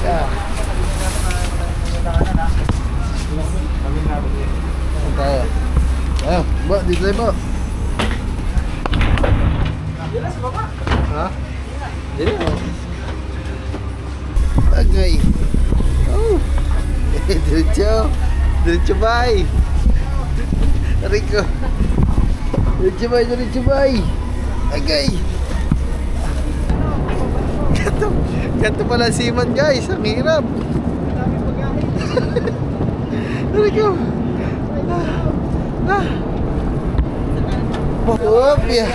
siya. Saan tayo? Ayun, ba, dito tayo ba? Ha? Dito mo. Agay. Oh. Diretso. Diretso bay. Rico. Diretso bay. Agay. Ganto pala siman guys. Ang hirap. Rico. Whoop, yeah.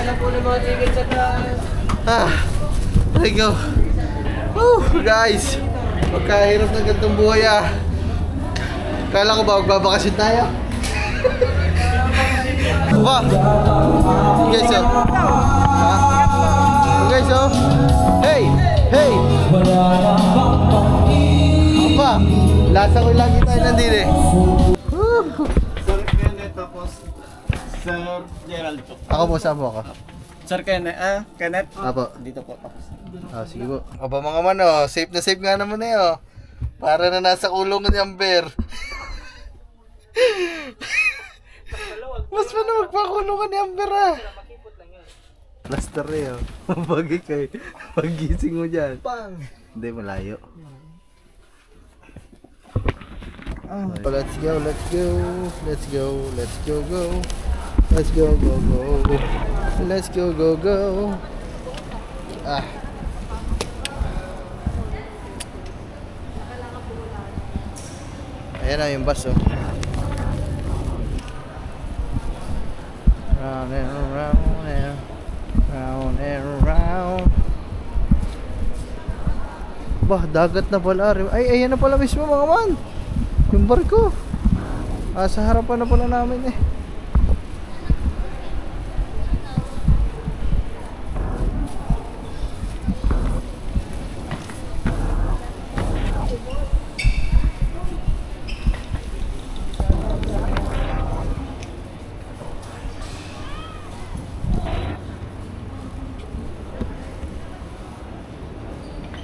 There you go. Guys, magkahirap ng gantong buhay ah. Kala ko ba magbabakasyon tayo? Ba? Guys oh. Guys oh. Hey! Hey! Apa? Lasa ko lagi tayo nandito eh. Sir Gerald po. Ako po, saan po ako? Sir Kenneth? Apo. Dito po. Sige po. Aba mga man oh, safe na safe nga naman eh oh. Para na nasa kulungan ni Amber. Mas pa na magpakulungan ni Amber ah. Plaster eh oh. Bagay kayo. Pag-gising mo dyan. Pang! Hindi, malayo. Let's go, let's go. Let's go, let's go, go. Let's go, go, go. Let's go, go, go. Ah. Ayan na yung bus oh. Round and around and round and around. Bah, dagat na pala. Ay, ayan na pala mismo mga man. Yung barko. Sa harapan na pala namin eh.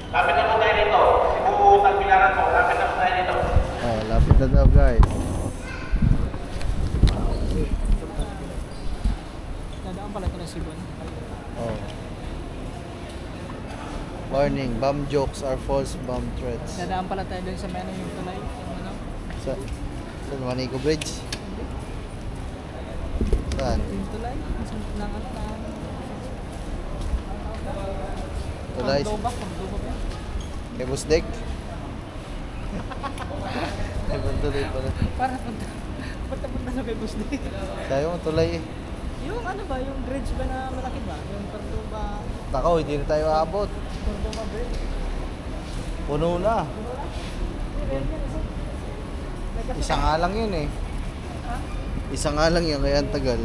Lapit na po tayo dito. Cebu Tagbilaran po. Lapit na po tayo dito. Oh, lapit na daw guys. Nadaan pala ito na Cebu. Oh. Warning, bomb jokes are false bomb threats. Nadaan pala tayo doon sa Manong yung tulay. Sa Manico Bridge? Saan? Yung tulay? Ng ano na? Tulay? Pagdobak yan. Kay Busdek? Ibang tulay pala. Para punta sa kay Busdek. Sayo mo tulay eh. Yung ano ba, yung bridge ba na malaki ba? Yung Cordoba... Takaw, hindi na tayo aabot. Cordoba bridge? Puno na. Isa nga lang yun eh. Isa nga lang yun, kaya ang tagal.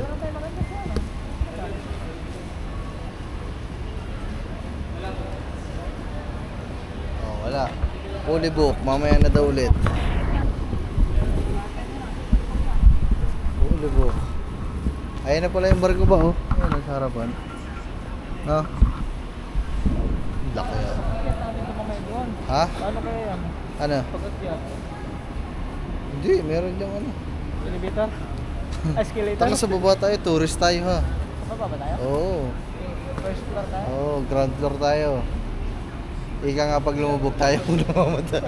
Oh, wala. Fully book, mamaya na daw ulit. Fully book. Ayan na pala yung barko ba oh. Ayan, nasa harapan. No? Laki yan. Ha? Paano kaya yan? Ano? Pag-akyat? Hindi, meron diyang ano. Elevator? Escalator? Taka sa baba tayo, tourist tayo ha. Sa baba ba tayo? Oo. First floor tayo? Oo, ground floor tayo. Ika nga pag lumubog tayo kung namamata.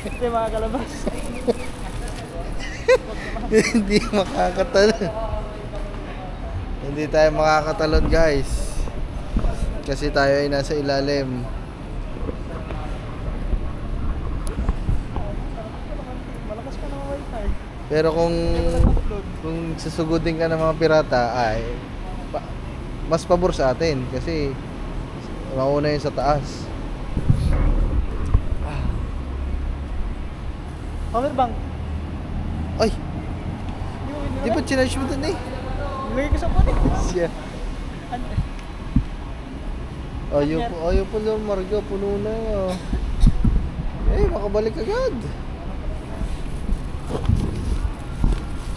Hindi makakalabas. Hindi makakatalon. Hindi tayo makakatalon guys. Kasi tayo ay nasa ilalim. Malakas ka ng wifi. Pero kung susugudin ka ng mga pirata ay mas pabor sa atin kasi mauna yun sa taas. Powerbank. Ay! Di ba chinarge mo dun eh? Lagay ko sa phone eh. Siya. Ayaw po lang Marga, puno na yun. Eh, makabalik agad.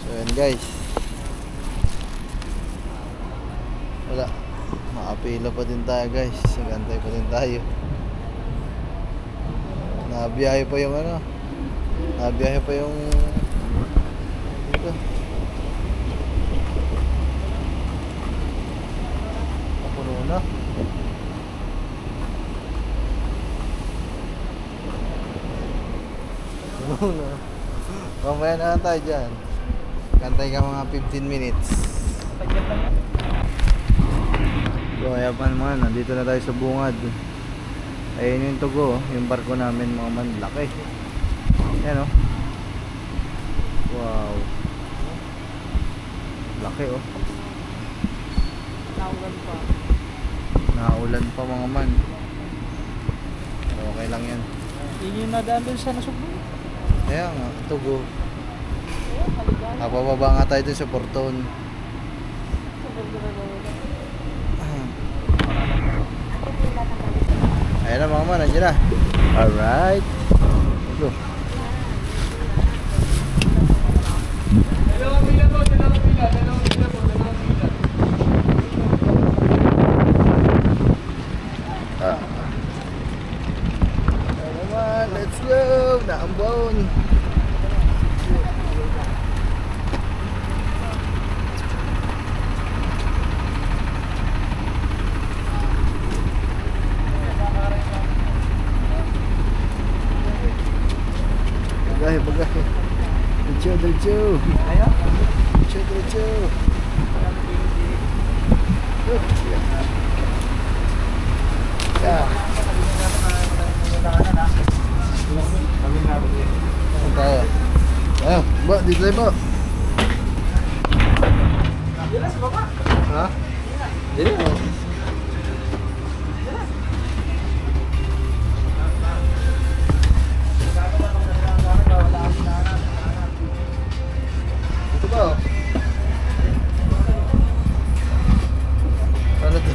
So yan guys. Wala. Makapila pa din tayo guys. Sagantay pa din tayo. Biyahe pa yung ano. Biyahe pa yung dito. Puno na. Puno na. Mamaya na lang tayo dyan. Kantay ka mga 15 minutes. Tagyan lang yan. So kaya pa naman, nandito na tayo sa bungad. Ayun yung tugo, yung barko namin mga man, laki. Yan oh. Wow. Laki oh. Naulan pa. Naulan pa mga man. Okay lang yan. Yun yung nadaan doon sa nasugbo. Kaya nga, tugo. Ayun, haligaya. Napababa nga tayo dun sa Porton. Ayan na mga man, nandiyan na. Alright. Go. Dalawang pila po, dalawang pila po. Ayan naman, let's go. Naambon. Bagahe. Diretso. Ayun. Diretso. Yeah. Saan tayo? Ayun, ba, dito tayo ba? Dila sa baba. Ha? Dito. Ito ba? Ano to?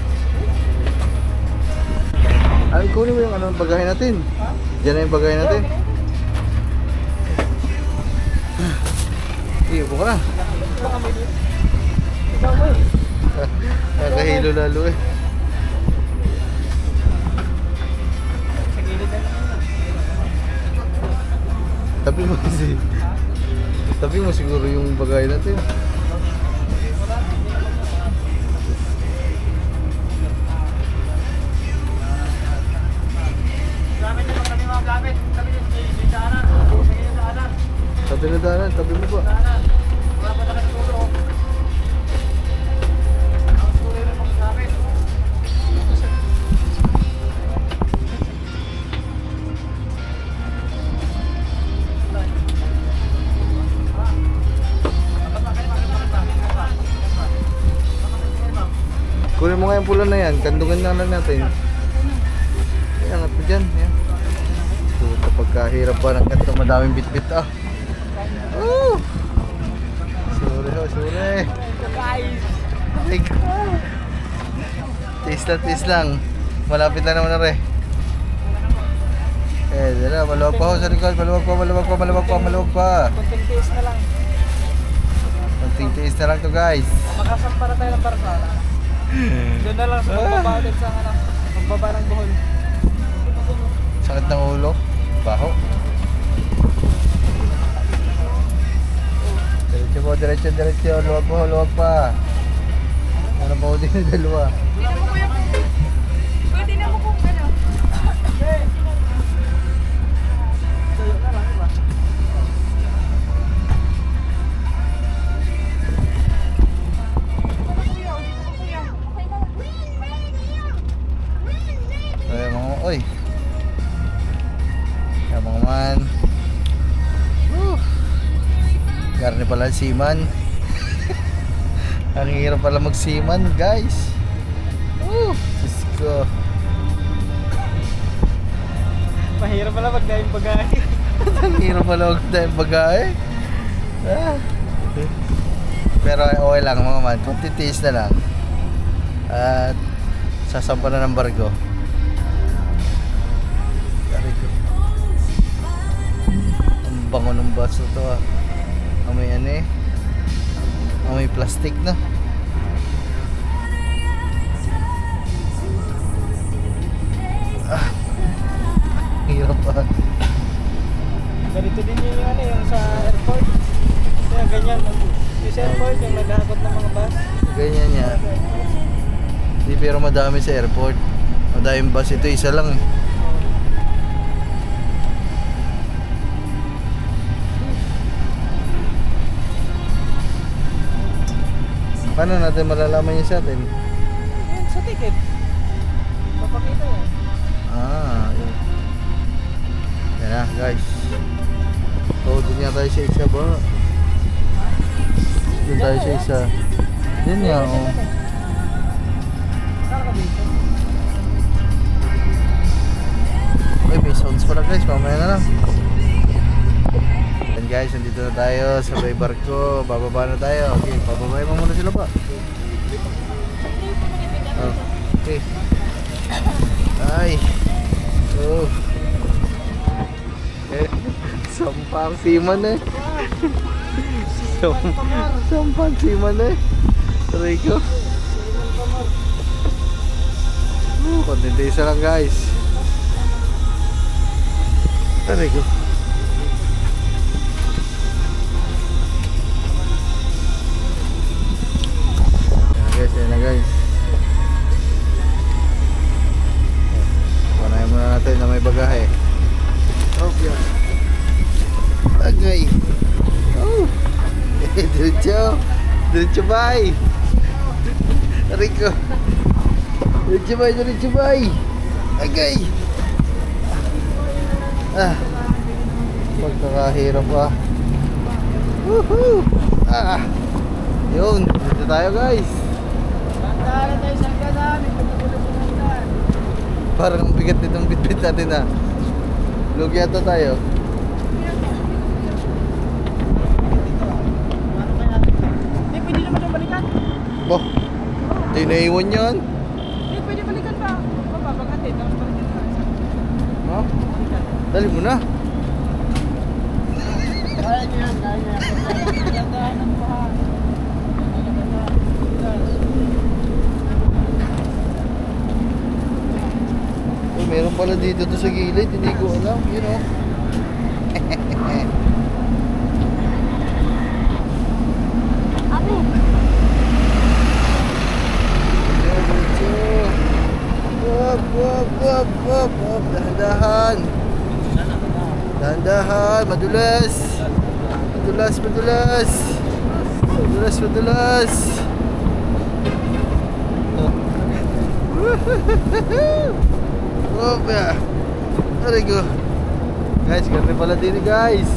Ay, kunin mo yung ano, bagahe natin. Diyan na yung bagahe natin. Iyo po ka na. Baka may dito. Ikaw mo. Nakahilo lalo eh. Sa gilid na lang. Tabi mo kasi. Tabi mo siguro yung bagahe natin. Gamit na kami mga gamit. Kami yung sa daanan. Sa gilid sa daanan. Tabi na daanan, tabi mo ba? Daanan. Wala pa na tulo. Ang tuloy na mga gamit. Kunin mo nga yung pula na yan, kandungan na lang natin. Ayan, angat mo dyan. Ayan. Puta, pagkahirap pa ng kanto, madaming bitbit ah. Oh! Sorry ho, sorry. Guys. Ay, tiis lang. Malapit na naman na re. Dala, maluwag pa ho sa likod, maluwag pa. Kunting tiis na lang. Konting tiis na lang to guys. Makasampa na tayo ng barko. Doon na lang sa pagbaba ulit sa ano, pagbaba ng Bohol. Sakit ng ulo. Baho. Diretso po, diretso. Luwag pa. Ano pa ho din yung dalawa? Tingnan mo kuya kung... Kuya, tingnan mo kung ano. Tuyo na lang, diba? Ay, mga oy. Ay, mga man. Woo. Karne pala siman. Ang hirap pala magsiman, guys. Woo. Diyos ko. Mahirap pala pag dahil bagay. Ang hirap pala magdahil bagay. Ah. Pero okay lang mga man. Kunti tiis na lang. At sasampa na ng barko. Ang bango ng bus na to ah. Amoy ano eh. Amoy plastic na. Ah. Hirap ah. Ganito din yung ano, yung sa airport. Kaya ganyan. Yung sa airport, yung naghahakot ng mga bus. Ganyan niya. Hindi, pero madami sa airport. Madaming bus. Ito isa lang eh. Paano natin malalaman yun sa atin? Yan, sa ticket. Papakita yan. Ah, yun. Yan na guys. So, dun nga tayo sa isa ba? Dun tayo sa isa. Yun nga, oh. Saan ka dito? Okay, may sounds pala guys. Mamaya na lang. Yan guys, nandito na tayo sa may barko. Bababa na tayo. Okay, bababay mo muna sila pa. Oh, okay. Ay. Oh. Eh, sampang siman eh. Sampang siman eh. Aray ko. Kontinti isa lang guys. Aray ko. Yan na guys. Panayin muna natin na may bagahe. Oh, yan. Bagay. Oh. Diretso. Diretso bay. Rico. Diretso bay, diretso bay. Bagay. Ah. Pagkakahirap ah. Woohoo. Ah. Yun. Dito tayo guys. Tandaan tayo sa gana. May pagkakulang. Parang ang bigat nitong bitbit natin ah. Lugi yata tayo. Hindi, pwede naman yung balikan. Boh, di naiwan yan. Hindi, pwede balikan pa. Papapaghatid, tapos balikan pa. Ha? Dali mo na. Kaya niyo yan, kaya niyo yan. Tandaan ang baha. Oh, meron pala dito to sa gilid. Hindi ko alam. You know. Wop. Dahan-dahan. Dahan-dahan. Madulas. Madulas. Wop ya. Aray ko. Guys, ganda pala din guys.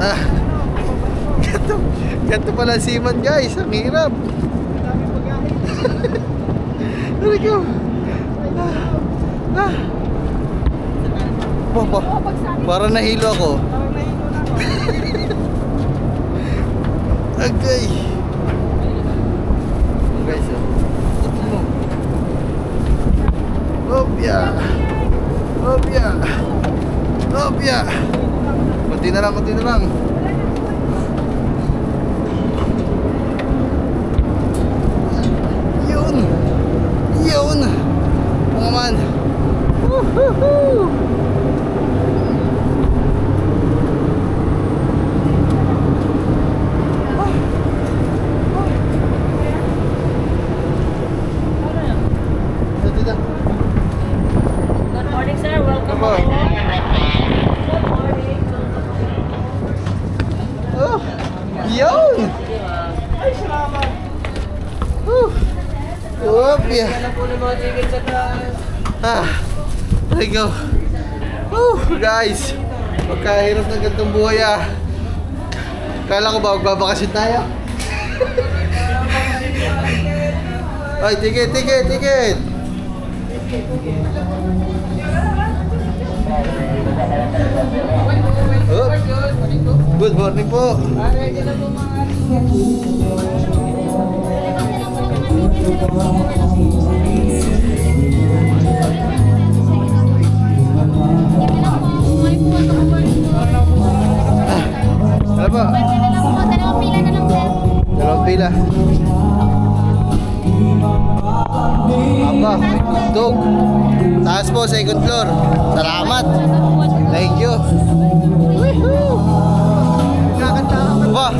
Ah. Ganto pala siman guys. Ang hirap. Aray ko. Ah. Boh. Parang nahilo ako. Parang nahilo na ako. Okay. Guys, Opya. Kunti na lang. Yun. Mga man. Woohoo. Good morning, sir. Welcome Apa? home. Good morning. Oh, yun. Ay, salamat. Opya. Kaya po ng mga ticket sa taas. Ah, there you go. Guys, magkahirap ng gantong buhay ah. Kala ko ba magbabakasyon tayo? Ay, ticket. Oh, good morning po. Ano po? Dalawang pila na lang, sir. Dalawang pila. Aba, dog. Taas taas po, second floor. Salamat. Thank you. Woohoo! Ba?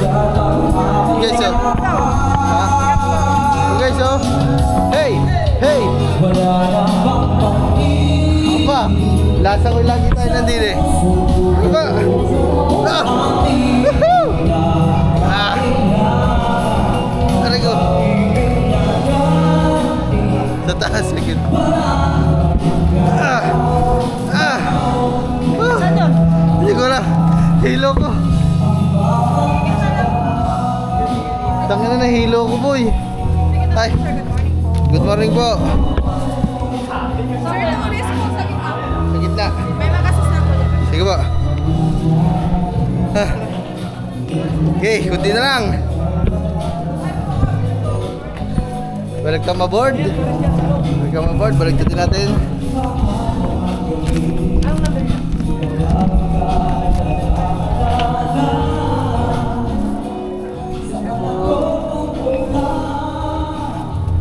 Guys, oh. Ha? Guys, oh. Hey! Hey! Apa? Lasa ko lagi tayo nandito eh. Apa? Ah! Woohoo! Ah! Aray ko. Sa taas agad. Ah! Ah! Hindi ko na. Hilo ko. Tangin na hilo ko, boy. Ay. Good morning po. Sir, tulis po sa gitna. Sa gitna. May makasis na po dyan. Sige po. Ah. Okay, kunti na lang. Welcome aboard. Welcome aboard. Balik din natin.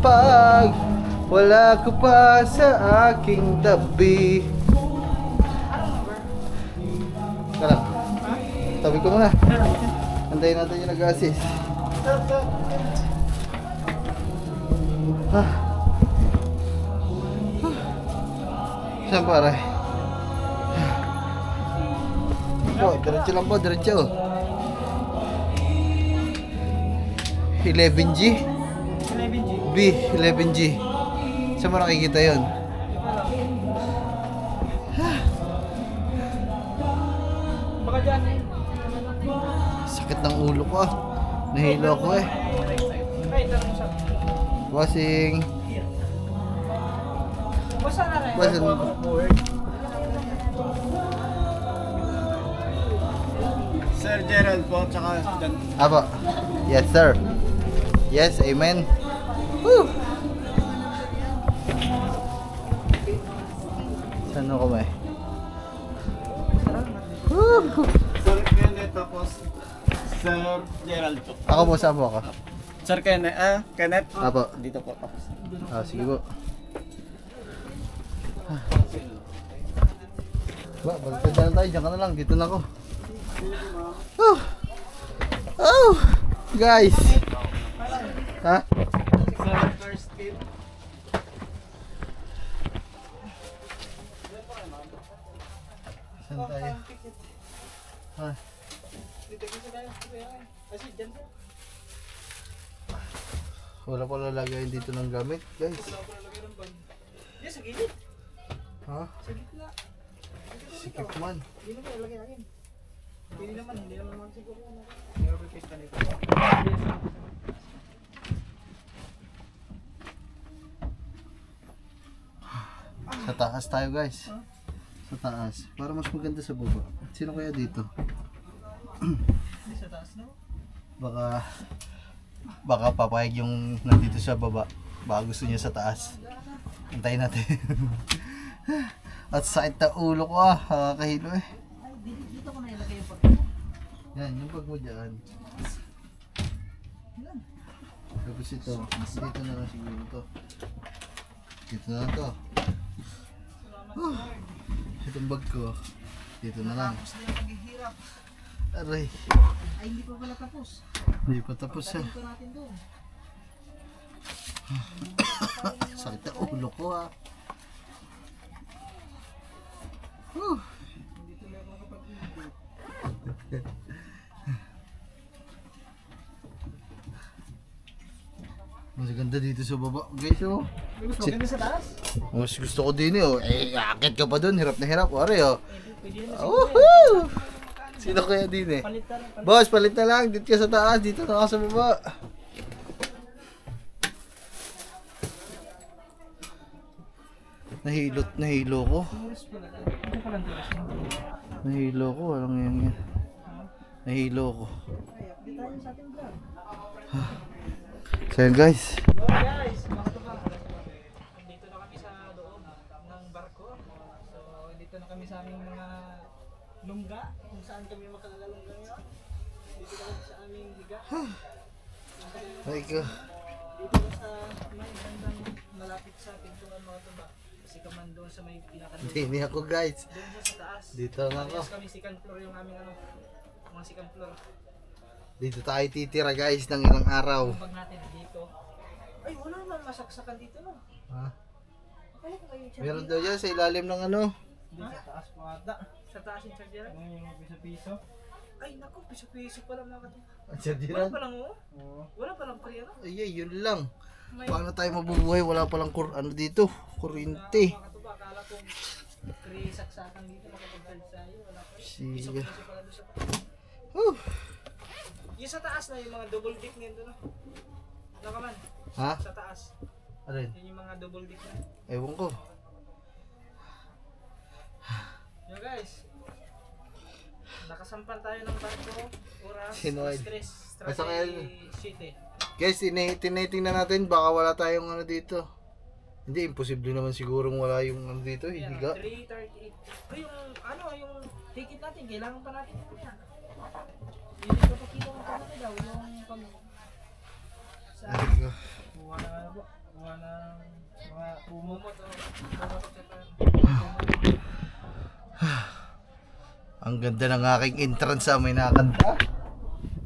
Pag wala ko pa sa aking tabi. Tara. Tabi ko muna. Antayin natin yung nag-assist. Ah. Saan pare? Po, diretso lang po, diretso. 11G? 11G. B, 11G. Saan mo nakikita yun? Baka dyan eh. Sakit ng ulo ko ah. Nahilo ako eh. Ay, tanong mo siya. Bossing. Basta na rin. Bossing. Sir Gerald po, tsaka dyan. Apo. Yes sir. Yes, amen. Woo! Saan ako ba eh? Woo! Sir Kenneth tapos Sir Gerald po. Ako po, saan po ako? Sir Kenneth, Kenneth? Apo. Dito po tapos. Ah, sige po. Ba, baliktad na lang tayo. Diyan ka na lang. Dito na ako. Oh! Oh! Guys! Ha? Sir First Kid. Saan tayo? Ha? Dito kasi tayo. Kasi dyan po. Wala pa lalagayin dito ng gamit, guys. Yes, sa gilid. Ha? Sa gitna. Sikip man. Hindi naman ilagay natin. Hindi naman siguro. Hindi naman pista nito. Sa taas tayo, guys. Sa taas. Para mas maganda sa baba. Sino kaya dito? Hindi sa taas na. Baka papayag yung nandito sa baba. Baka gusto niya sa taas. Antayin natin. At sakit na ulo ko ah. Nakakahilo eh. Dito ko na ilagay yung pag. Yan, yung pag mo dyan. Tapos ito. Dito na lang siguro ito. Dito na lang to. Itong bag ko. Dito na lang. Tapos na yung paghihirap. Aray. Ay, hindi pa pala tapos. Hindi pa tapos ah. Ito natin doon. Sakit na ulo ko ah. Whew. Hindi tuloy ako nakapag-ibig. Mas ganda dito sa baba, guys oh. Mas maganda sa taas. Mas gusto ko din eh oh. Eh, akit ka pa dun, hirap na hirap. Wari oh. Pwede na Woohoo! Sino kaya din eh? palitan. Boss, palit na lang. Dito ka sa taas, dito na ka sa baba. Nahilo ko. Ano pa lang tulas mo? Nahilo ko, walang yan yan. Nahilo ko. Di tayo sa ating vlog. So yun guys. Hello guys, mga tubang. Nandito na kami sa loob ng barko. So, dito na kami sa aming mga lungga. Kung saan kami makalalungga ngayon. Dito na kami sa aming higa. Ay ko. Dito na sa may bandang malapit sa pintuan mga tuba. Kasi ka man doon sa may pinaka Hindi ako guys. doon siya sa taas. Dito na ako. Parehas kami second floor yung aming ano. Mga second floor. Dito tayo titira guys ng ilang araw. Yung bag natin dito. Ay, wala naman masaksakan dito no. Ha? Akala ko kayo siya. Meron daw dyan sa ilalim ng ano. Sa taas pa ata. Sa taas yung charger? Yung piso-piso. Ay, naku, piso-piso pala mga katuwa. Ang charger Wala yan. pa lang oh. Wala pa lang pre ano. Ay, yun lang. May Paano tayo mabubuhay? Wala palang ano dito. Kuryente. mga katuwa, akala ko free saksakan dito makapag-charge sa'yo. Wala pa. Sige. Piso-piso pala doon sa taas. Huh. Yung sa taas na yung mga double deck nito no. Ano ka man? Ha? Sa taas. Ano yun? Yun yung mga double deck na. Ewan ko. Yo guys. Nakasampan tayo ng barko. Oras. Sinoid. Stress. Asa kaya yun? City. Guys, tinitingnan natin. Baka wala tayong ano dito. Hindi, imposible naman sigurong wala yung ano dito. Yeah, Higa. 338. Ay, yung ano, yung ticket natin. Kailangan pa natin ito yan. Hindi ko pa kilo pa natin daw. Yung pag... Sa... Kuha na ano po? Kuha na mga umumot. Ang ganda ng aking entrance sa may nakanta.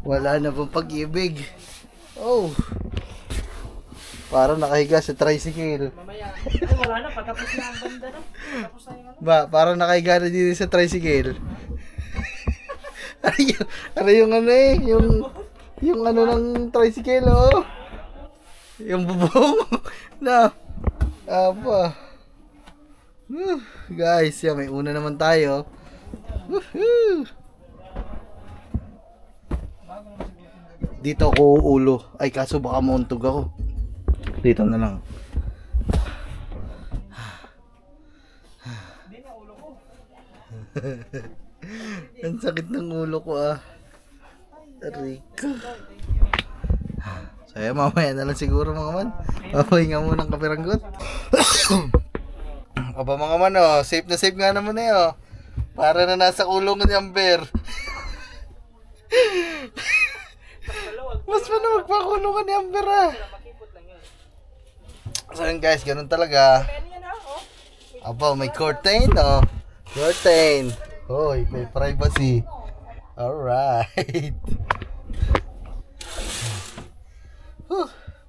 Wala na pong pag-ibig. Oh. Parang nakahiga sa tricycle. Mamaya. Ay, wala na. Patapos na ang banda na. Patapos na yung ano. Ba, parang nakahiga na dito sa tricycle. Ano yung ano eh, yung ano ng tricycle oh. Yung bubong na. Apa. Guys, yan, may una naman tayo. Woohoo! Dito ako ulo. Ay, kaso baka mauntog ako. Dito na lang. Hindi na ulo ko. Ang sakit ng ulo ko ah. Rico. So, mamaya na lang siguro mga man. Papahinga muna ng kapiranggot. Aba mga man oh, safe na safe nga naman eh oh. Para na nasa kulungan ni Amber. Mas pa na magpakulungan ni Amber ah. Makipot lang yun. So yun guys, ganun talaga. Ano yan oh? Aba, may curtain oh. Curtain. Hoy, may privacy. Alright.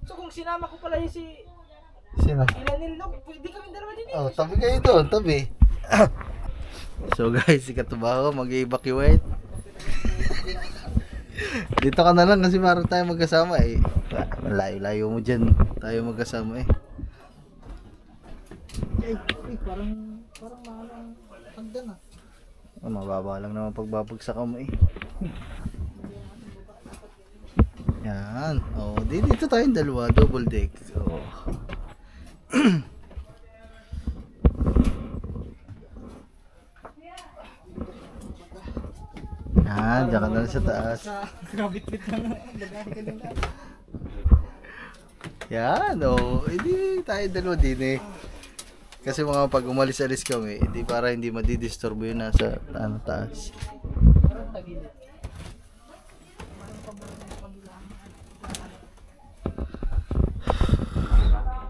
So kung sinama ko pala yung si Sino? Ilanil Log, pwede kami dalawa din eh. Oh, tabi kayo doon, tabi. So guys, si Katubaho mag-evacuate. Dito ka na lang kasi parang tayo magkasama eh. Malayo-layo mo dyan. Tayo magkasama eh. Ay, parang mahal ang hagdan ah. Oh, mababa lang naman pagbabagsak mo eh. Yan. Oh, dito tayong dalawa, double deck. Oh. Yan, dyan ka na lang sa taas. Grabit-bit lang na. Bagay ka din na. Yan, oh. Hindi tayo dalawa din eh. Kasi mga pag umalis-alis kami, hindi para hindi madidisturbo yun nasa taas. Parang tagilid.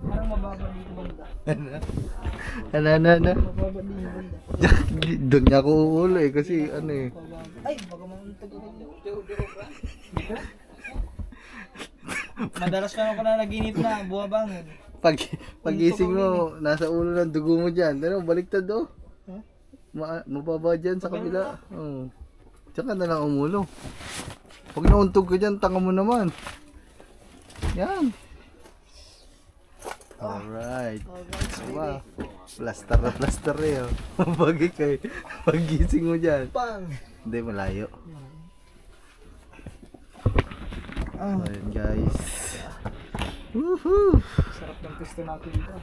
Parang mababa dito banda. Ano? Mababa dito banda. Doon niya ako uulo eh, kasi ano eh. Ay, baka mauntog ako dito. Madalas ka na pala naginip na buwabangon. Pagising mo, nasa ulo ng dugo mo dyan. Ano, baliktad oh. Huh? Mababa dyan sa kabila. Oh. Tsaka na lang umulo. Pag nauntog ka dyan, tanga mo naman. Yan. Alright. Diba? Plaster na plaster eh. Oh. Mabagi kayo. Pagising mo dyan. Pang! Hindi, malayo. Ayun guys. Woohoo! Sarap ng pisto natin dito.